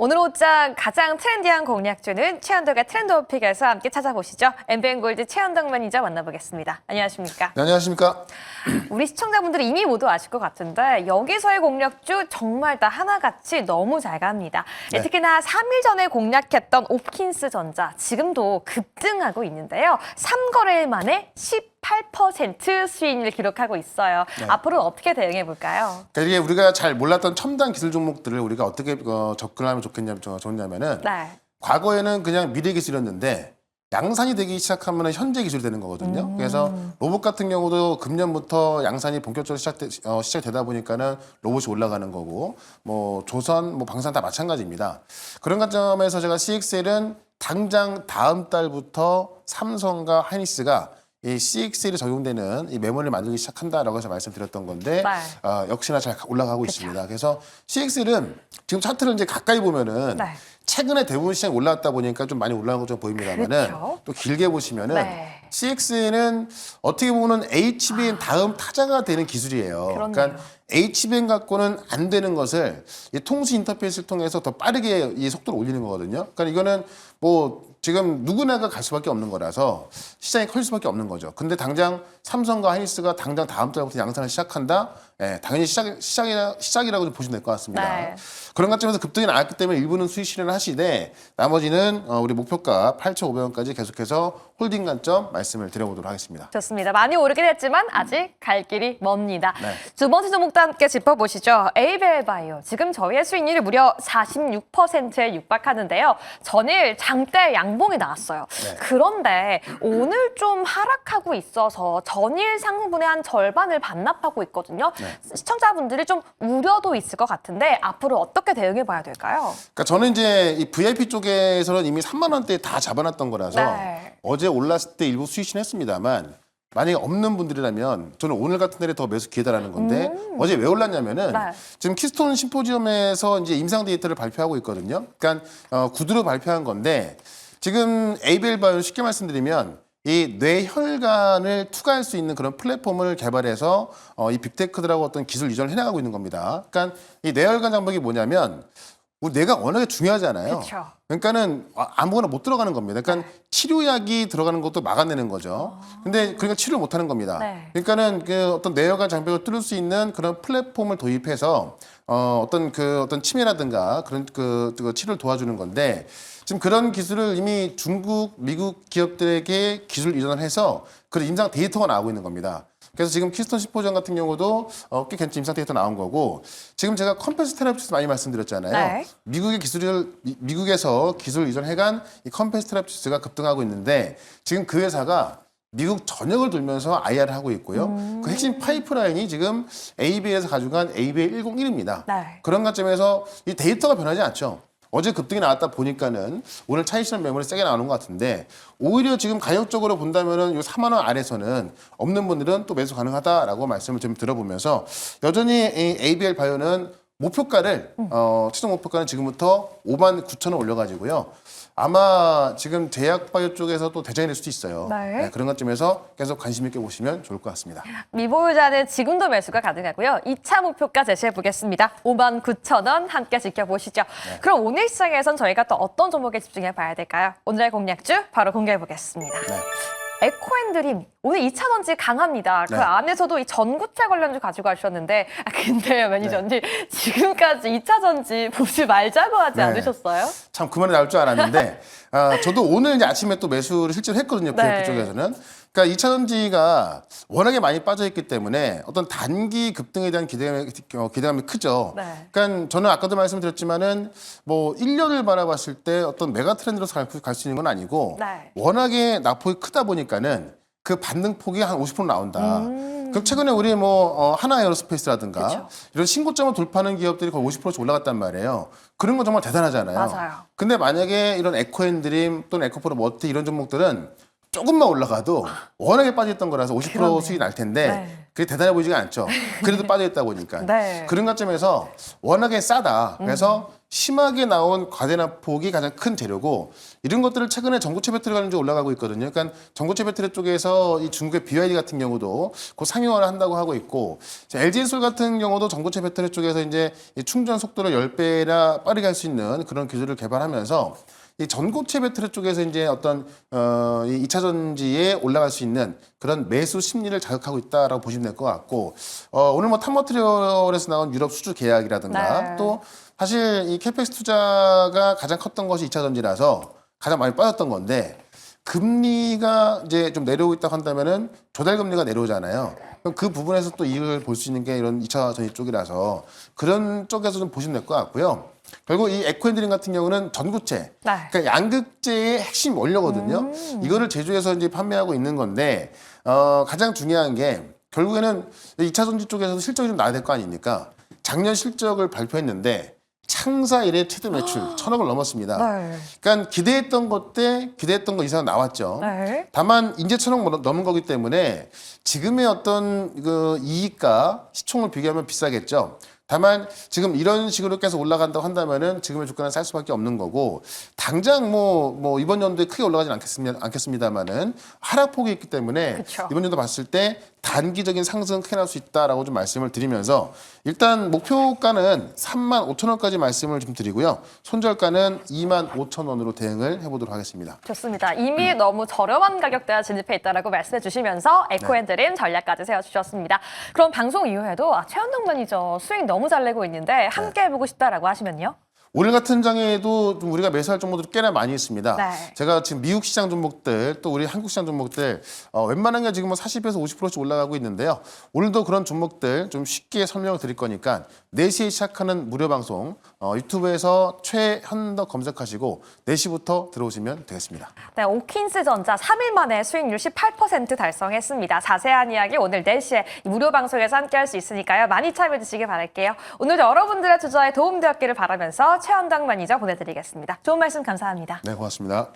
오늘 옷장 가장 트렌디한 공략주는 최현덕의 트렌드 오픽에서 함께 찾아보시죠. MBN골드 최현덕 매니저 만나보겠습니다. 안녕하십니까? 네, 안녕하십니까? 우리 시청자분들이 이미 모두 아실 것 같은데 여기서의 공략주 정말 다 하나같이 너무 잘 갑니다. 네. 특히나 3일 전에 공략했던 옵킨스 전자 지금도 급등하고 있는데요. 3거래일 만에 18% 수익을 기록하고 있어요. 네. 앞으로 어떻게 대응해 볼까요? 그러니까 이게 우리가 잘 몰랐던 첨단 기술 종목들을 우리가 어떻게 접근하면 좋겠냐면은 네. 과거에는 그냥 미래 기술이었는데 양산이 되기 시작하면 현재 기술이 되는 거거든요. 그래서 로봇 같은 경우도 금년부터 양산이 본격적으로 시작되다 보니까는 로봇이 올라가는 거고, 뭐 조선, 뭐 방산 다 마찬가지입니다. 그런 관점에서 제가 CXL은 당장 다음 달부터 삼성과 하이닉스가 이 CXL이 적용되는 이 메모리를 만들기 시작한다라고 해서 말씀드렸던 건데 네. 역시나 잘 올라가고 있습니다. 그래서 CXL은 지금 차트를 이제 가까이 보면은 네. 최근에 대부분 시장이 올라왔다 보니까 좀 많이 올라간 것처럼 보입니다만은 그렇죠. 또 길게 보시면은 네. CX는 어떻게 보면은 HBM 다음 타자가 되는 기술이에요. 그렇네요. 그러니까 HBM 갖고는 안 되는 것을 이 통신 인터페이스를 통해서 더 빠르게 이 속도를 올리는 거거든요. 그러니까 이거는 뭐 지금 누구나가 갈 수밖에 없는 거라서 시장이 커질 수밖에 없는 거죠. 근데 당장 삼성과 하이닉스가 당장 다음 달부터 양산을 시작한다? 예, 당연히 시작이라고 좀 보시면 될 것 같습니다. 네. 그런 관점에서 급등이 나왔기 때문에 일부는 수익 실현을 하시되 나머지는 우리 목표가 8,500원까지 계속해서 홀딩 관점 말씀을 드려보도록 하겠습니다. 좋습니다. 많이 오르긴 했지만 아직 갈 길이 멉니다. 네. 두 번째 종목도 함께 짚어보시죠. 에이벨바이오. 지금 저희의 수익률이 무려 46%에 육박하는데요. 전일 장대 양봉이 나왔어요. 네. 그런데 오늘 좀 하락하고 있어서 전일 상승분의 한 절반을 반납하고 있거든요. 네. 시청자분들이 좀 우려도 있을 것 같은데 앞으로 어떻게 대응해 봐야 될까요? 그러니까 저는 이제 이 VIP 쪽에서는 이미 3만 원대에 다 잡아놨던 거라서 네. 어제 올랐을 때 일부 수익 실현했습니다만 만약에 없는 분들이라면 저는 오늘 같은 날에 더 매수 기회다라는 건데 어제 왜 올랐냐면은 네. 지금 키스톤 심포지엄에서 이제 임상 데이터를 발표하고 있거든요. 그러니까 구두로 발표한 건데 지금 에이벨바이오 쉽게 말씀드리면 이 뇌혈관을 투과할 수 있는 그런 플랫폼을 개발해서 이 빅테크들하고 어떤 기술 이전을 해나가고 있는 겁니다. 그러니까 이 뇌혈관 장벽이 뭐냐면 우리 뇌가 워낙에 중요하잖아요. 그쵸. 그러니까는 아무거나 못 들어가는 겁니다. 그러니까 치료약이 들어가는 것도 막아내는 거죠. 근데 그러니까 치료를 못 하는 겁니다. 네. 그러니까는 그 어떤 뇌혈관 장벽을 뚫을 수 있는 그런 플랫폼을 도입해서 어떤 치매라든가 그런 그 치료를 도와주는 건데 지금 그런 기술을 이미 중국, 미국 기업들에게 기술 이전을 해서 그런 임상 데이터가 나오고 있는 겁니다. 그래서 지금 키스톤 심포지엄 같은 경우도 꽤 괜찮은 임상 데이터 나온 거고 지금 제가 컴패스 테라피스 많이 말씀드렸잖아요. 네. 미국에서 기술 이전해간 이 컴패스 테라피스가 급등하고 있는데 지금 그 회사가 미국 전역을 돌면서 IR을 하고 있고요. 그 핵심 파이프라인이 지금 ABL에서 가져간 ABL101입니다. 네. 그런 관점에서 이 데이터가 변하지 않죠. 어제 급등이 나왔다 보니까는 오늘 차익 실현 매물이 세게 나오는 것 같은데 오히려 지금 가격적으로 본다면은 요 4만 원 아래서는 없는 분들은 또 매수 가능하다라고 말씀을 좀 들어보면서 여전히 이 ABL 바이오는 목표가를 최종 목표가는 지금부터 59,000원 올려가지고요. 아마 지금 제약바이오 쪽에서 또 대장이 될 수도 있어요. 네. 그런 관점에서 계속 관심 있게 보시면 좋을 것 같습니다. 미보유자는 지금도 매수가 가능하고요. 2차 목표가 제시해 보겠습니다. 59,000원 함께 지켜보시죠. 네. 그럼 오늘 시장에선 저희가 또 어떤 종목에 집중해 봐야 될까요? 오늘의 공략주 바로 공개해 보겠습니다. 네. 에코앤드림 오늘 2차 전지 강합니다. 그 네. 안에서도 이 전구체 관련주 가지고 가셨는데 근데요 매니저님 지금까지 2차 전지 보지 말자고 하지 네. 않으셨어요? 참 그 말이 나올 줄 알았는데 저도 오늘 이제 아침에 또 매수를 실제로 했거든요. 네. VIP 쪽에서는. 그러니까 2차전지가 워낙에 많이 빠져있기 때문에 어떤 단기 급등에 대한 기대감이 크죠. 네. 그러니까 저는 아까도 말씀드렸지만은 뭐 1년을 바라봤을 때 어떤 메가 트렌드로서 갈 수 있는 건 아니고 네. 워낙에 낙폭이 크다 보니까는 그 반등폭이 한 50% 나온다. 그럼 최근에 우리 뭐 하나 에어로스페이스라든가 그쵸. 이런 신고점을 돌파하는 기업들이 거의 50%씩 올라갔단 말이에요. 그런 건 정말 대단하잖아요. 맞아요. 근데 만약에 이런 에코앤드림 또는 에코프로 머티 이런 종목들은 조금만 올라가도 워낙에 빠져있던 거라서 50% 그러네. 수익이 날 텐데 네. 그게 대단해 보이지가 않죠. 그래도 빠져있다 보니까. 네. 그런 관점에서 워낙에 싸다. 그래서 심하게 나온 과대납폭이 가장 큰 재료고 이런 것들을 최근에 전고체 배터리 관련주 올라가고 있거든요. 그러니까 전고체 배터리 쪽에서 이 중국의 BYD 같은 경우도 곧 상용화를 한다고 하고 있고 LG엔솔 같은 경우도 전고체 배터리 쪽에서 이제 이 충전 속도를 10배나 빠르게 할 수 있는 그런 기술을 개발하면서 이 전고체 배터리 쪽에서 이제 어떤 이 2차 전지에 올라갈 수 있는 그런 매수 심리를 자극하고 있다라고 보시면 될 것 같고 오늘 뭐 탑머트리얼에서 나온 유럽 수주 계약이라든가 네. 또 사실 이 캐펙스 투자가 가장 컸던 것이 2차 전지라서 가장 많이 빠졌던 건데 금리가 이제 좀 내려오고 있다고 한다면은 조달 금리가 내려오잖아요. 그럼 그 부분에서 또 이익을 볼 수 있는 게 이런 2차 전지 쪽이라서 그런 쪽에서 좀 보시면 될 것 같고요. 결국 이 에코핸드링 같은 경우는 전구체, 네. 그러니까 양극재의 핵심 원료거든요. 이거를 제조해서 이제 판매하고 있는 건데 가장 중요한 게 결국에는 2차 전지 쪽에서도 실적이 좀 나야 될 거 아닙니까? 작년 실적을 발표했는데 창사 이래 최대 매출 1,000억을 넘었습니다. 네. 그러니까 기대했던 것 때 기대했던 것 이상 나왔죠. 네. 다만 이제 1,000억 넘은 거기 때문에 지금의 어떤 그 이익과 시총을 비교하면 비싸겠죠. 다만 지금 이런 식으로 계속 올라간다고 한다면은 지금의 주가는 쌀 수밖에 없는 거고 당장 뭐 이번 연도에 크게 올라가진 않겠습니다만은 하락폭이 있기 때문에 그쵸. 이번 연도 봤을 때 단기적인 상승은 크게 날 수 있다라고 좀 말씀을 드리면서 일단 목표가는 35,000원까지 말씀을 좀 드리고요. 손절가는 25,000원으로 대응을 해보도록 하겠습니다. 좋습니다. 이미 너무 저렴한 가격대에 진입해 있다라고 말씀해 주시면서 에코핸드림 전략까지 세워주셨습니다. 그럼 방송 이후에도 최현동 매니저 수익 너무 잘 내고 있는데 함께 해보고 싶다라고 하시면요? 오늘 같은 장에도 좀 우리가 매수할 종목들이 꽤나 많이 있습니다. 네. 제가 지금 미국 시장 종목들 또 우리 한국 시장 종목들 웬만한 게 지금 뭐 40에서 50%씩 올라가고 있는데요. 오늘도 그런 종목들 좀 쉽게 설명을 드릴 거니까 4시에 시작하는 무료 방송 유튜브에서 최현덕 검색하시고 4시부터 들어오시면 되겠습니다. 네, 오킨스 전자 3일 만에 수익률 18% 달성했습니다. 자세한 이야기 오늘 4시에 무료 방송에서 함께 할 수 있으니까요. 많이 참여해 주시길 바랄게요. 오늘 여러분들의 투자에 도움되었기를 바라면서 최현덕 매니저 보내드리겠습니다. 좋은 말씀 감사합니다. 네, 고맙습니다.